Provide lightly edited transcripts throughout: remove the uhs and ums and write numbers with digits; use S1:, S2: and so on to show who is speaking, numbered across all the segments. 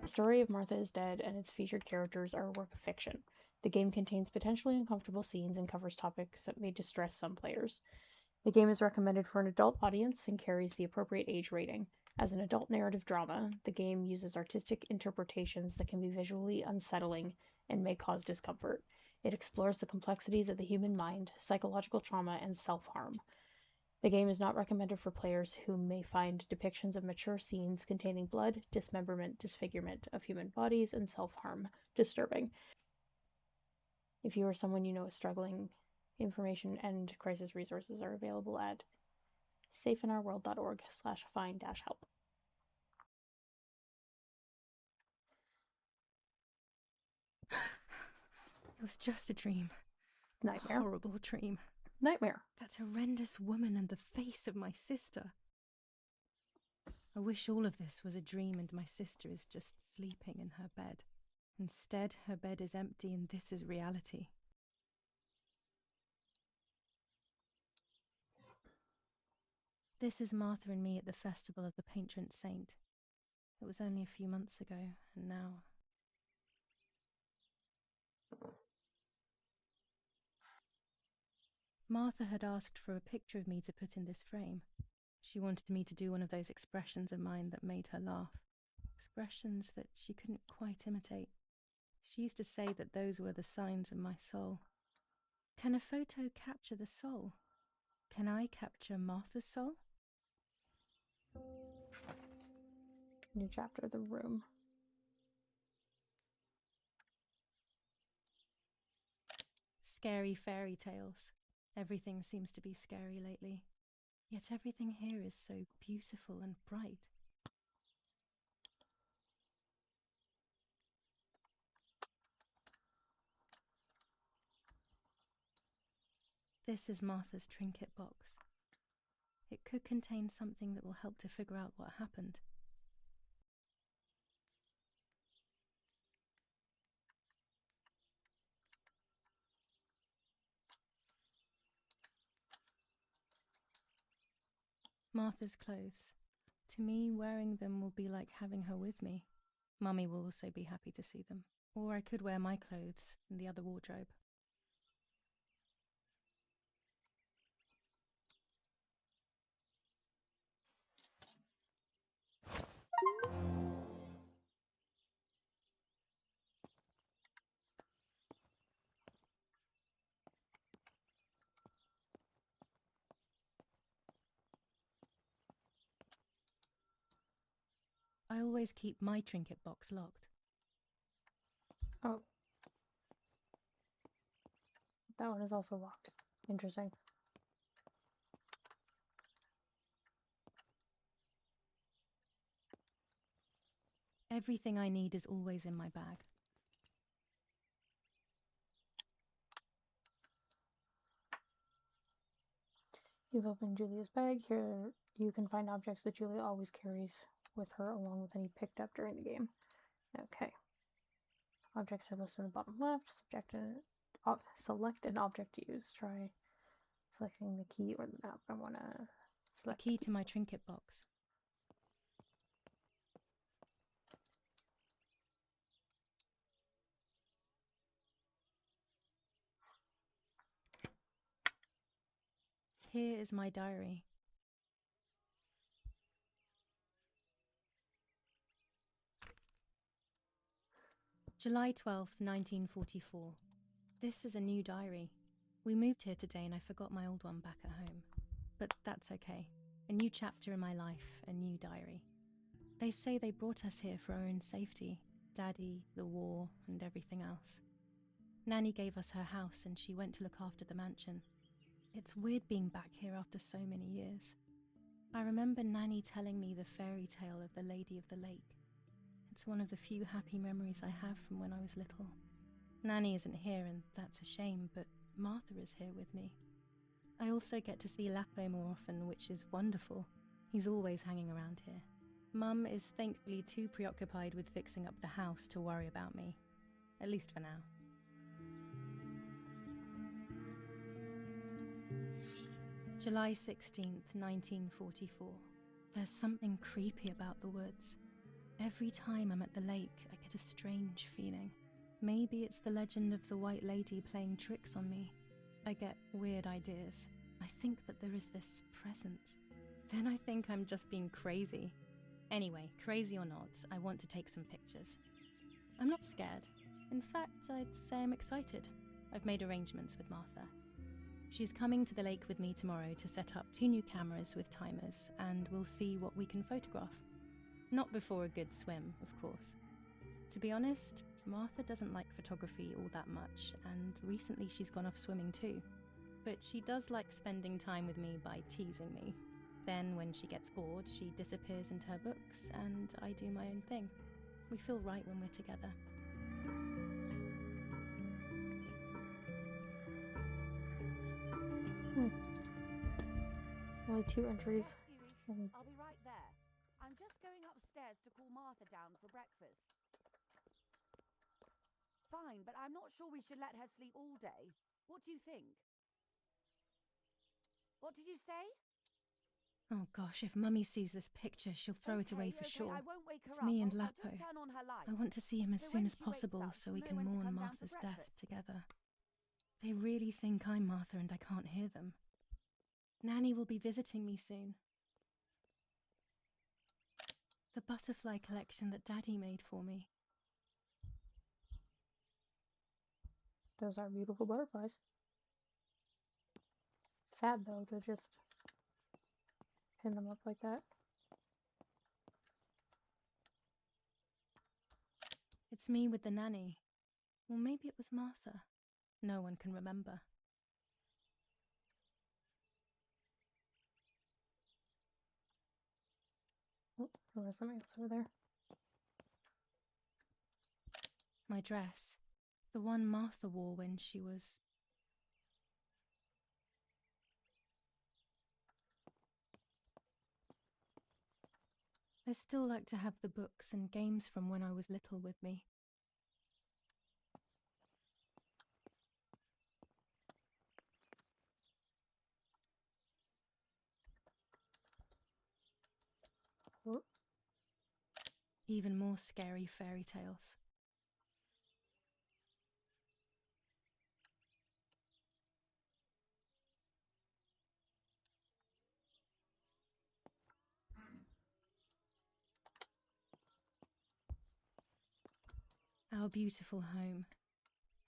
S1: The story of Martha is Dead and its featured characters are a work of fiction. The game contains potentially uncomfortable scenes and covers topics that may distress some players. The game is recommended for an adult audience and carries the appropriate age rating. As an adult narrative drama, the game uses artistic interpretations that can be visually unsettling and may cause discomfort. It explores the complexities of the human mind, psychological trauma, and self-harm. The game is not recommended for players who may find depictions of mature scenes containing blood, dismemberment, disfigurement of human bodies, and self-harm disturbing. If you or someone you know is struggling, information and crisis resources are available at safeinourworld.org/find-help.
S2: It was just a dream.
S1: Nightmare.
S2: A horrible dream.
S1: Nightmare.
S2: That horrendous woman and the face of my sister. I wish all of this was a dream and my sister is just sleeping in her bed. Instead, her bed is empty and this is reality. This is Martha and me at the festival of the patron saint. It was only a few months ago, and now... Martha had asked for a picture of me to put in this frame. She wanted me to do one of those expressions of mine that made her laugh. Expressions that she couldn't quite imitate. She used to say that those were the signs of my soul. Can a photo capture the soul? Can I capture Martha's soul?
S1: New chapter, The Room.
S2: Scary fairy tales. Everything seems to be scary lately. Yet everything here is so beautiful and bright. This is Martha's trinket box. It could contain something that will help to figure out what happened. Martha's clothes. To me, wearing them will be like having her with me. Mummy will also be happy to see them. Or I could wear my clothes in the other wardrobe. I always keep my trinket box locked.
S1: Oh. That one is also locked. Interesting.
S2: Everything I need is always in my bag.
S1: You've opened Julia's bag. Here you can find objects that Julia always carries with her, along with any picked up during the game. Okay. Objects are listed in the bottom left. Select an object to use. Try selecting the key or the map. I want to select
S2: the key to my trinket box. Here is my diary. July 12th, 1944. This is a new diary. We moved here today and I forgot my old one back at home. But that's okay. A new chapter in my life, a new diary. They say they brought us here for our own safety. Daddy, the war, and everything else. Nanny gave us her house and she went to look after the mansion. It's weird being back here after so many years. I remember Nanny telling me the fairy tale of the Lady of the Lake. It's one of the few happy memories I have from when I was little. Nanny isn't here and that's a shame, but Martha is here with me. I also get to see Lapo more often, which is wonderful. He's always hanging around here. Mum is thankfully too preoccupied with fixing up the house to worry about me. At least for now. July 16th, 1944. There's something creepy about the woods. Every time I'm at the lake, I get a strange feeling. Maybe it's the legend of the White Lady playing tricks on me. I get weird ideas. I think that there is this presence. Then I think I'm just being crazy. Anyway, crazy or not, I want to take some pictures. I'm not scared. In fact, I'd say I'm excited. I've made arrangements with Martha. She's coming to the lake with me tomorrow to set up 2 new cameras with timers, and we'll see what we can photograph. Not before a good swim, of course. To be honest, Martha doesn't like photography all that much, and recently she's gone off swimming too. But she does like spending time with me by teasing me. Then, when she gets bored, she disappears into her books, and I do my own thing. We feel right when we're together.
S1: Only 2 entries.
S3: I'll be right there. I'm just going upstairs to call Martha down for breakfast. Fine, but I'm not sure we should let her sleep all day. What do you think? What did you say?
S2: Oh gosh, if Mummy sees this picture, she'll throw it away for sure.
S3: I won't wake her
S2: It's
S3: up.
S2: me and
S3: I'll
S2: Lapo.
S3: just turn on her light.
S2: I want to see him as
S3: So
S2: soon
S3: when
S2: as
S3: she wakes
S2: possible
S3: up,
S2: so
S3: she'll
S2: we
S3: know
S2: can
S3: when to
S2: mourn
S3: come down for
S2: Martha's death
S3: breakfast.
S2: together. They really think I'm Martha and I can't hear them. Nanny will be visiting me soon. The butterfly collection that Daddy made for me.
S1: Those are beautiful butterflies. Sad though to just pin them up like that.
S2: It's me with the nanny. Or maybe it was Martha. No one can remember.
S1: Oh, there was something else over there.
S2: My dress. The one Martha wore when she was... I still like to have the books and games from when I was little with me.
S1: Oh.
S2: Even more scary fairy tales. Our beautiful home.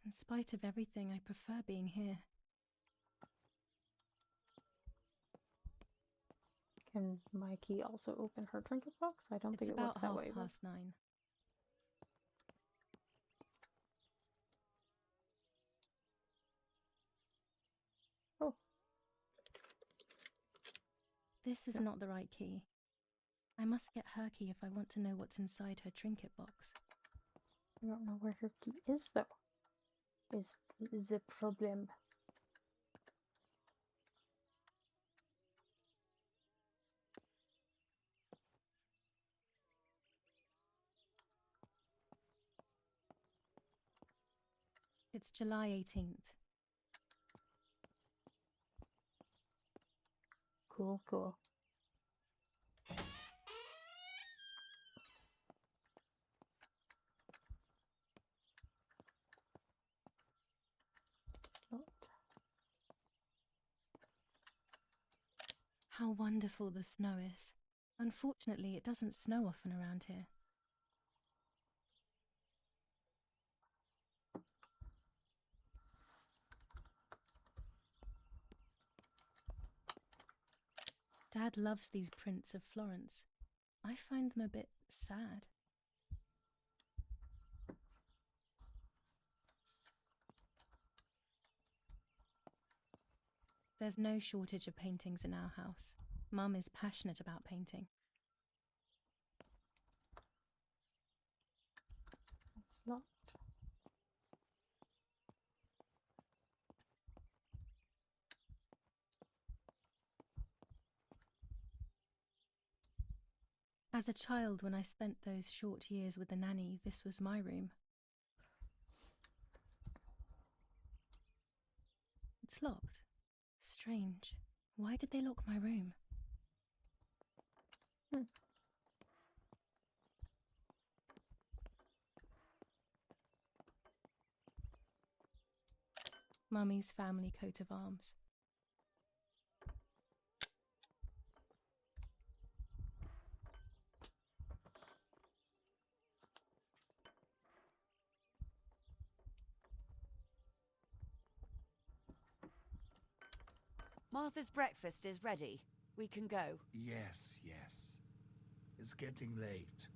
S2: In spite of everything, I prefer being here.
S1: Can my key also open her trinket box? I don't think it works that way.
S2: It's about 9:30.
S1: Oh.
S2: This is not the right key. I must get her key if I want to know what's inside her trinket box.
S1: I don't know where her key is though. Is the problem.
S2: It's July 18th.
S1: Cool, cool.
S2: How wonderful the snow is. Unfortunately, it doesn't snow often around here. Dad loves these prints of Florence. I find them a bit sad. There's no shortage of paintings in our house. Mum is passionate about painting.
S1: It's locked.
S2: As a child, when I spent those short years with the nanny, this was my room. It's locked. Strange. Why did they lock my room? Mummy's family coat of arms.
S3: Martha's breakfast is ready. We can go.
S4: Yes, yes. It's getting late.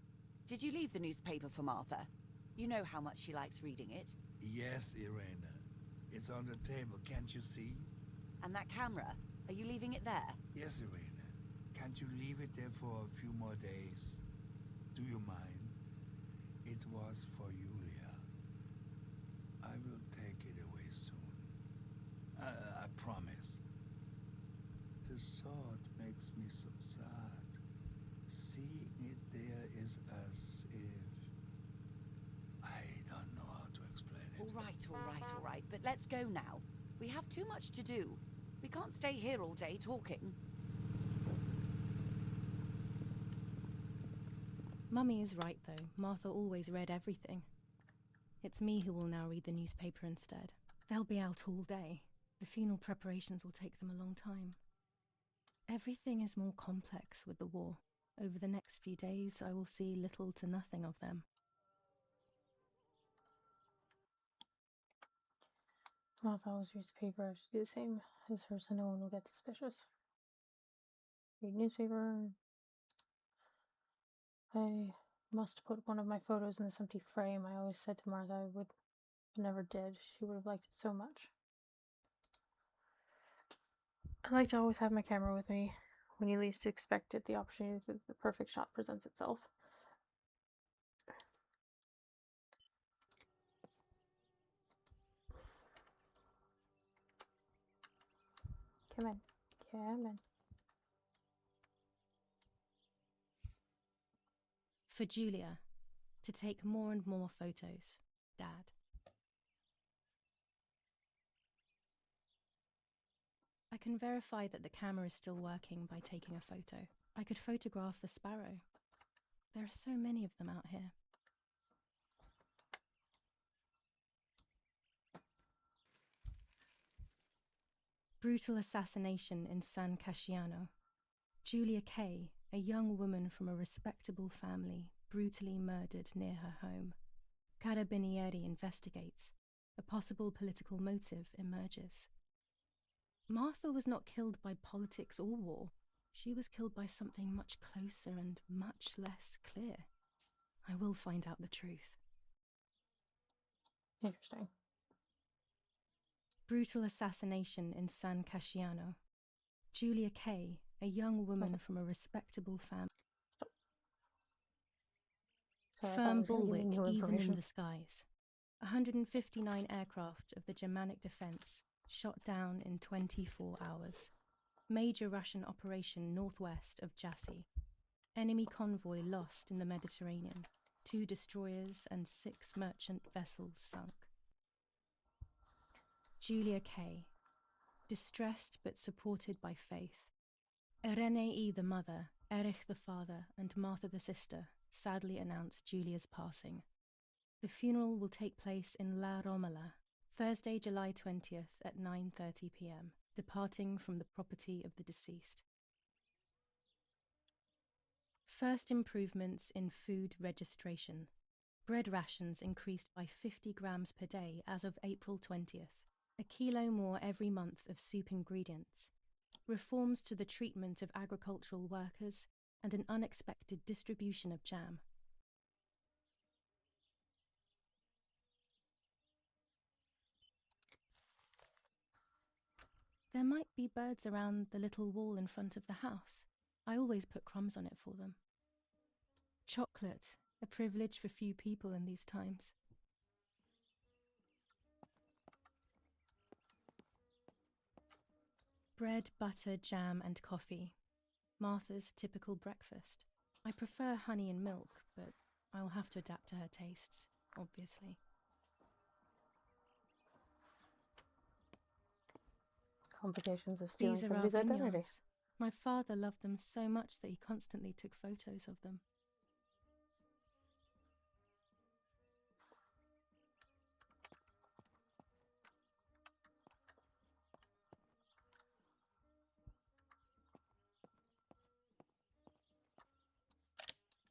S3: Did you leave the newspaper for Martha? You know how much she likes reading it.
S4: Yes, Irena. It's on the table, can't you see?
S3: And that camera, are you leaving it there?
S4: Yes, Irena. Can't you leave it there for a few more days? Do you mind? It was for Julia. I will take it away soon. I promise. The thought makes me so sad. Seeing it there is as if... I don't know how to explain it.
S3: All right, but let's go now. We have too much to do. We can't stay here all day talking.
S2: Mummy is right, though. Martha always read everything. It's me who will now read the newspaper instead. They'll be out all day. The funeral preparations will take them a long time. Everything is more complex with the war. Over the next few days, I will see little to nothing of them.
S1: Martha always reads the paper. I should do the same as her so no one will get suspicious. Read newspaper. I must put one of my photos in this empty frame. I always said to Martha I would, but never did. She would have liked it so much. I like to always have my camera with me. When you least expect it, the opportunity for the perfect shot presents itself. Come in. Come in.
S2: For Julia, to take more and more photos. Dad. I can verify that the camera is still working by taking a photo. I could photograph a sparrow. There are so many of them out here. Brutal assassination in San Casciano. Julia Kay, a young woman from a respectable family, brutally murdered near her home. Carabinieri investigates. A possible political motive emerges. Martha was not killed by politics or war. She was killed by something much closer and much less clear. I will find out the truth.
S1: Interesting.
S2: Brutal assassination in San Casciano. Julia Kay, a young woman from a respectable family. Firm bulwark even in the skies. 159 aircraft of the Germanic defense shot down in 24 hours. Major Russian operation northwest of Jassy. Enemy convoy lost in the Mediterranean. 2 destroyers and 6 merchant vessels sunk. Julia Kay. Distressed but supported by faith. Irenei the mother, Erich the father, and Martha the sister sadly announced Julia's passing. The funeral will take place in La Romola, Thursday, July 20th at 9:30 p.m., departing from the property of the deceased. First improvements in food registration. Bread rations increased by 50 grams per day as of April 20th. A kilo more every month of soup ingredients. Reforms to the treatment of agricultural workers and an unexpected distribution of jam. There might be birds around the little wall in front of the house. I always put crumbs on it for them. Chocolate, a privilege for few people in these times. Bread, butter, jam, and coffee. Martha's typical breakfast. I prefer honey and milk, but I will have to adapt to her tastes, obviously.
S1: Complications of stealing
S2: These are our
S1: somebody's identity.
S2: vineyards. My father loved them so much that he constantly took photos of them.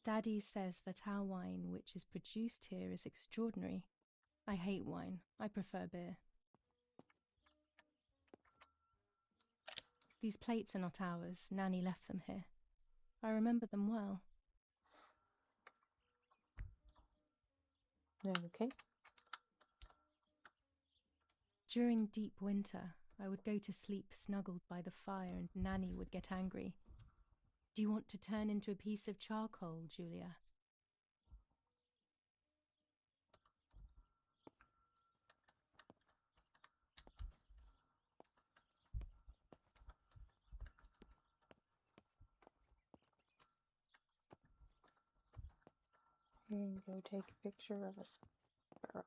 S2: Daddy says that our wine, which is produced here, is extraordinary. I hate wine. I prefer beer. These plates are not ours. Nanny left them here. I remember them well.
S1: Okay.
S2: During deep winter, I would go to sleep snuggled by the fire and Nanny would get angry. Do you want to turn into a piece of charcoal, Julia?
S1: And go take a picture of a sparrow.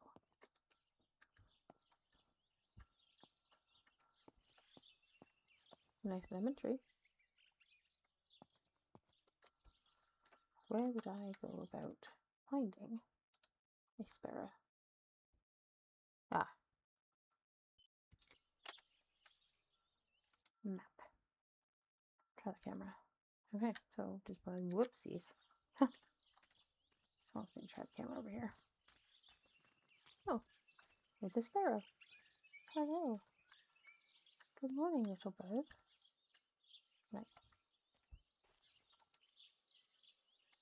S1: Nice imagery. Where would I go about finding a sparrow? Ah. Map. Try the camera. Okay, so just by whoopsies. Huh. So let me try the camera over here. Oh, with the sparrow. Hello. Good morning, little bird. Right.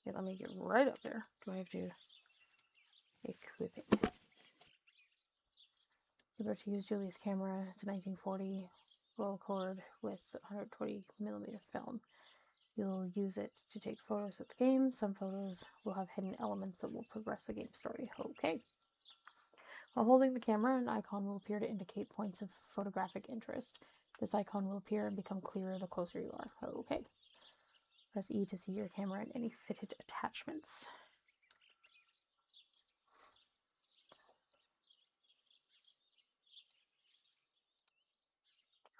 S1: Okay, let me get right up there. Do I have to equip it? If you were to use Julia's camera, it's a 1940 roll cord with 120mm film. You'll use it to take photos of the game. Some photos will have hidden elements that will progress the game story. Okay. While holding the camera, an icon will appear to indicate points of photographic interest. This icon will appear and become clearer the closer you are. Okay. Press E to see your camera and any fitted attachments.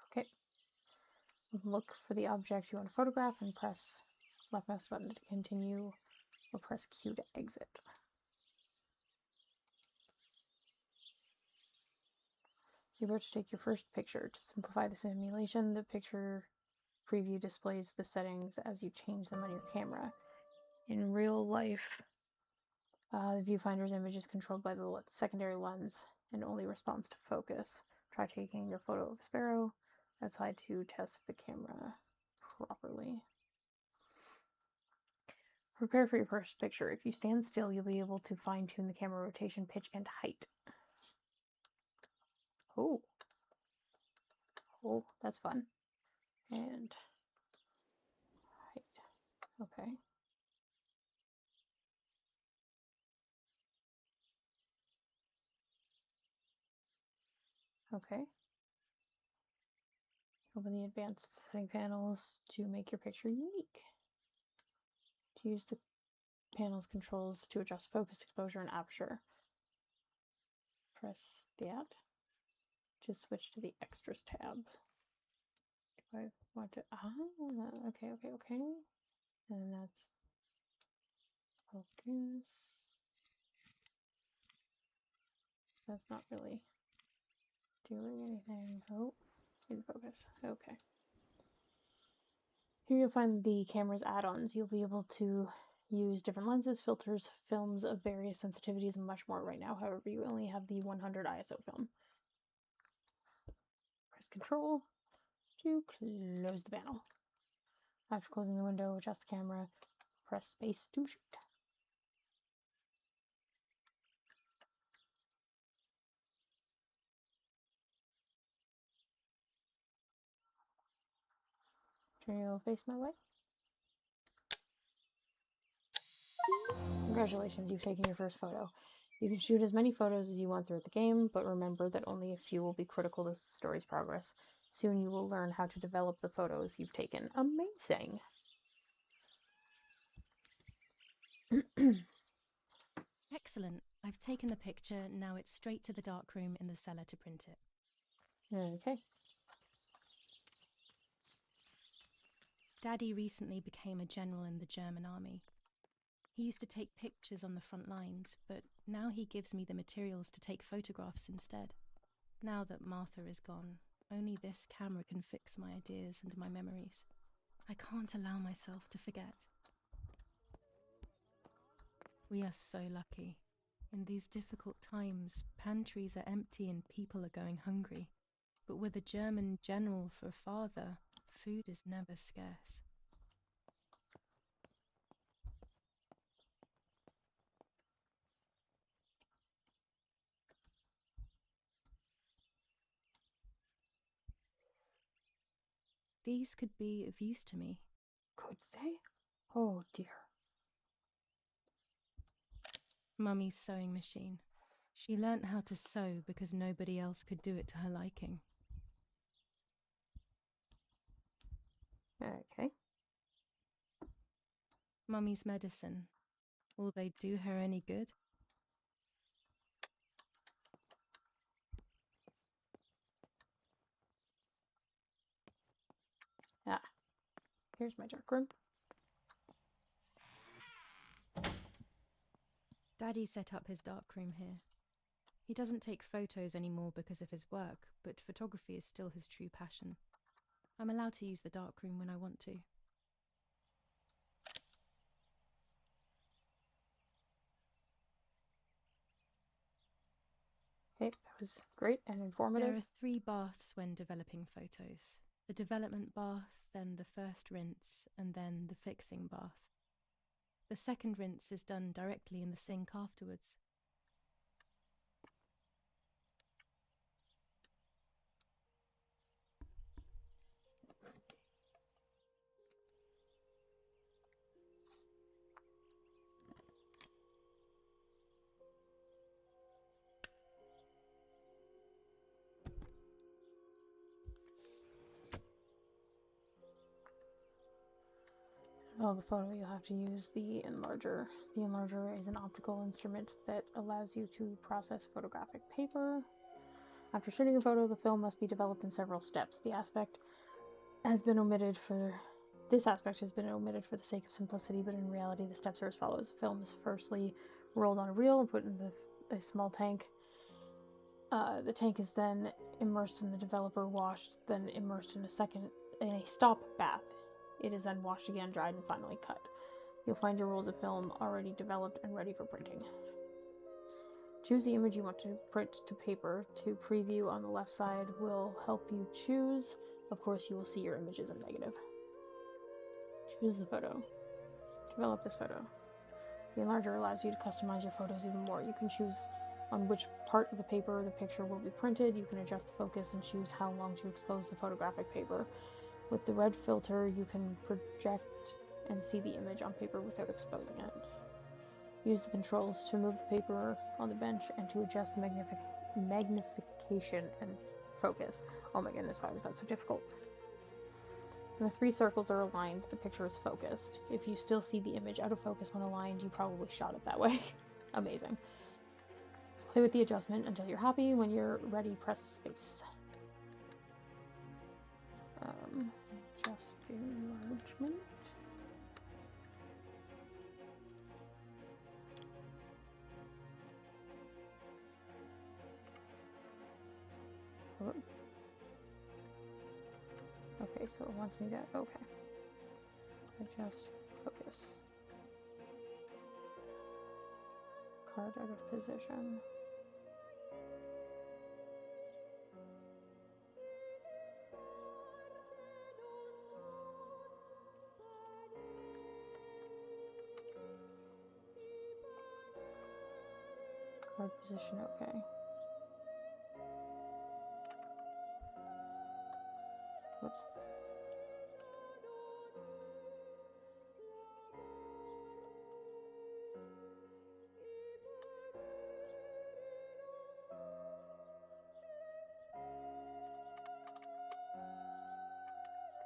S1: Okay. Look for the object you want to photograph and press left mouse button to continue or press Q to exit. If you were to take your first picture, to simplify the simulation, the picture preview displays the settings as you change them on your camera. In real life, the viewfinder's image is controlled by the secondary lens and only responds to focus. Try taking your photo of a sparrow outside to test the camera properly. Prepare for your first picture. If you stand still, you'll be able to fine-tune the camera rotation, pitch, and height. Oh. Oh, that's fun. And height. Okay. Okay. Open the advanced setting panels to make your picture unique. To use the panel's controls to adjust focus, exposure, and aperture. Press that to switch to the extras tab. If I want to, okay. And that's focus. That's not really doing anything. Oh, in focus. Okay. Here you'll find the camera's add-ons. You'll be able to use different lenses, filters, films of various sensitivities, and much more right now. However, you only have the 100 ISO film. Press Control to close the panel. After closing the window, adjust the camera, press space to shoot. Turn your face my way. Congratulations, you've taken your first photo. You can shoot as many photos as you want throughout the game, but remember that only a few will be critical to the story's progress. Soon you will learn how to develop the photos you've taken. Amazing!
S2: Excellent. I've taken the picture. Now it's straight to the darkroom in the cellar to print it.
S1: Okay.
S2: Daddy recently became a general in the German army. He used to take pictures on the front lines, but now he gives me the materials to take photographs instead. Now that Martha is gone, only this camera can fix my ideas and my memories. I can't allow myself to forget. We are so lucky. In these difficult times, pantries are empty and people are going hungry. But with a German general for a father, food is never scarce. These could be of use to me.
S1: Could they? Oh dear.
S2: Mummy's sewing machine. She learnt how to sew because nobody else could do it to her liking.
S1: Okay.
S2: Mummy's medicine. Will they do her any good?
S1: Ah. Here's my dark room.
S2: Daddy set up his darkroom here. He doesn't take photos anymore because of his work, but photography is still his true passion. I'm allowed to use the darkroom when I want to.
S1: Okay, that was great and informative.
S2: There are 3 baths when developing photos. The development bath, then the first rinse, and then the fixing bath. The second rinse is done directly in the sink afterwards.
S1: Oh, the photo, you'll have to use the enlarger. The enlarger is an optical instrument that allows you to process photographic paper. After shooting a photo, the film must be developed in several steps. This aspect has been omitted for the sake of simplicity, but in reality the steps are as follows. The film is firstly rolled on a reel and put in a small tank. The tank is then immersed in the developer, washed, then immersed in a stop bath. It is then washed again, dried, and finally cut. You'll find your rolls of film already developed and ready for printing. Choose the image you want to print to paper. To preview on the left side will help you choose. Of course, you will see your images in negative. Choose the photo. Develop this photo. The enlarger allows you to customize your photos even more. You can choose on which part of the paper the picture will be printed. You can adjust the focus and choose how long to expose the photographic paper. With the red filter, you can project and see the image on paper without exposing it. Use the controls to move the paper on the bench and to adjust the magnification and focus. Oh my goodness, why was that so difficult? When the 3 circles are aligned, the picture is focused. If you still see the image out of focus when aligned, you probably shot it that way. Amazing. Play with the adjustment until you're happy. When you're ready, press space. Adjust the enlargement. Oh. Okay, so it wants me to, okay. Adjust focus. Card out of position. Card position, okay. Whoops.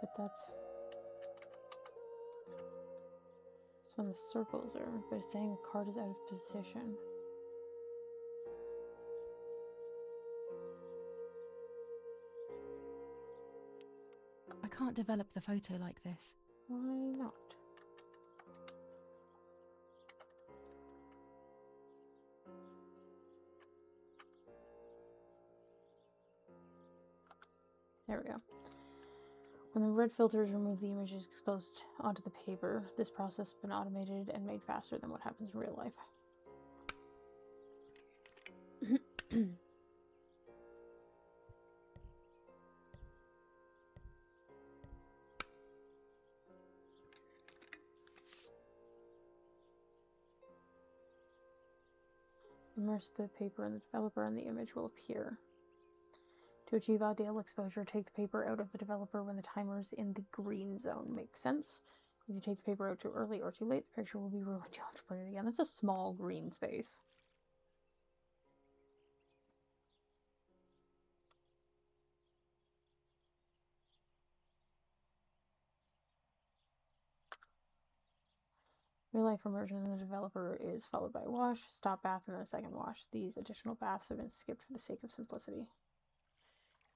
S1: But that's when the circles are, but it's saying the card is out of position.
S2: I can't develop the photo like this.
S1: Why not? There we go. When the red filters remove the images exposed onto the paper, this process has been automated and made faster than what happens in real life. Immerse the paper in the developer and the image will appear. To achieve ideal exposure, take the paper out of the developer when the timer is in the green zone. Makes sense. If you take the paper out too early or too late, the picture will be ruined. You'll have to put it again. That's a small green space. Real life immersion in the developer is followed by a wash, stop bath, and then a second wash. These additional baths have been skipped for the sake of simplicity.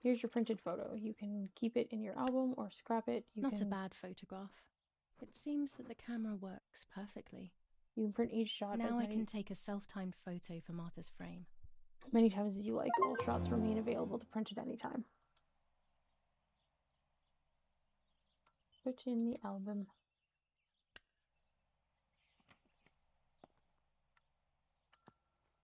S1: Here's your printed photo. You can keep it in your album or scrap it.
S2: Not a bad photograph. It seems that the camera works perfectly.
S1: You can print each shot
S2: Now I can take a self-timed photo for Martha's frame.
S1: Many times as you like. All shots remain available to print at any time. Put in the album.